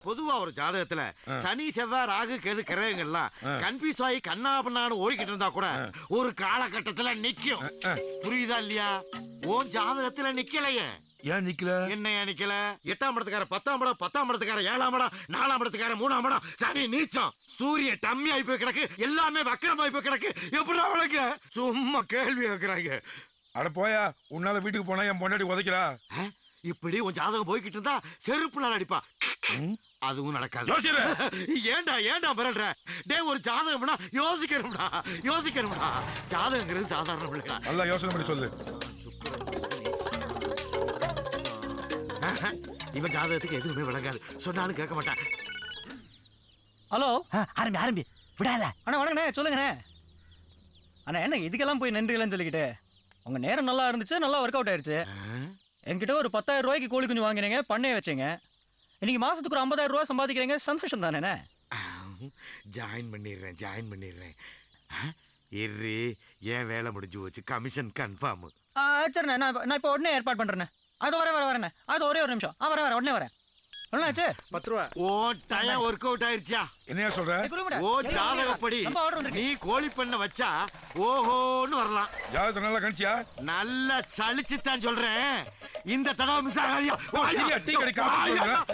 பொதுவா ஒரு ஜாதகத்துல சனி செவ்வாய் ராகு கேது கிரகங்கள்லாம் கன்ஃபியூஸ் ஆகி கண்ணா பண்ணான்னு ஓடிக்கிட்டு இருந்தா கூட ஒரு காலகட்டத்துல நிக்கும். புரியுதா இல்லையா? உன் ஜாதகத்துல நிக்கலையே. ஏன் நிக்கல? என்னையா நிக்கல? 8ஆம் இடத்துக்கார 10ஆம் இடம், 10ஆம் இடத்துக்கார 7ஆம் இடம், 4ஆம் இடத்துக்கார 3ஆம் இடம், சனி நீச்சம், சூரிய டம்மி ஆகி போய் கிடக்கு, எல்லாமே வக்கரமாயி போய் கிடக்கு. எப்படி அவளுக்கு சும்மா கேள்வி கேட்கிறாங்க. அட போயா, உன்னால வீட்டுக்கு போனா என் பொண்டாட்டி உதைக்கிறா. இப்படி உன் ஜாதகம் போய்கிட்டு இருந்தா செருப்புனால அடிப்பா. அதுவும் நடக்காது. ஏண்டா ஏண்டா மிரள்ற? டேய், ஒரு ஜாதகம்னா யோசிக்கணும்டா. ஜாதகங்கிறது சாதாரண பிள்ளையா? நல்லா யோசனை பண்ணி சொல்லு. இவன் ஜாதகத்துக்கு எதுவுமே விளங்காது, சொன்னாலும் கேட்க மாட்டான். ஹலோ, ஆரம்பி விடாத. அண்ணா வணக்கண்ணே, சொல்லுங்கண்ணே. அண்ணா என்ன இதுக்கெல்லாம் போய் நன்றிகள்னு சொல்லிக்கிட்டு, உங்க நேரம் நல்லா இருந்துச்சு, நல்லா ஒர்க் அவுட் ஆயிடுச்சு. என்கிட்ட ஒரு 10,000 ரூபாய்க்கு கோழி குஞ்சு வாங்கினீங்க, பண்ணைய வச்சீங்க. இன்னைக்கு மாசத்துக்கு ஒரு 50,000 ரூபாய் சம்பாதிக்கிறீங்க, சந்தோஷம் தானே? ஜாயின் பண்ணிடுறேன். இரு, ஏன் வேலை முடிஞ்சு போச்சு, கமிஷன் கன்ஃபார்ம். சரிண்ணே, நான் இப்போ உடனே ஏற்பாடு பண்றேண்ணே. அது வரேண்ணே. அது ஒரே ஒரு நிமிஷம். வரேன், உடனே வரேன். என்னாச்சு? 10 ரூபா. ஓ டைம் ஒர்க் அவுட் ஆயிருச்சா? என்னையா சொல்ற? ஓ ஜாதகப்படி நீ கோழி பண்ண வச்சா ஓஹோன்னு வரலாம். ஜாதகத்தை நல்லா கணிச்சியா? நல்லா சலிச்சுத்தான் சொல்றேன். இந்த தடவை மிஸ் ஆகாதியா? டீ கடை காசு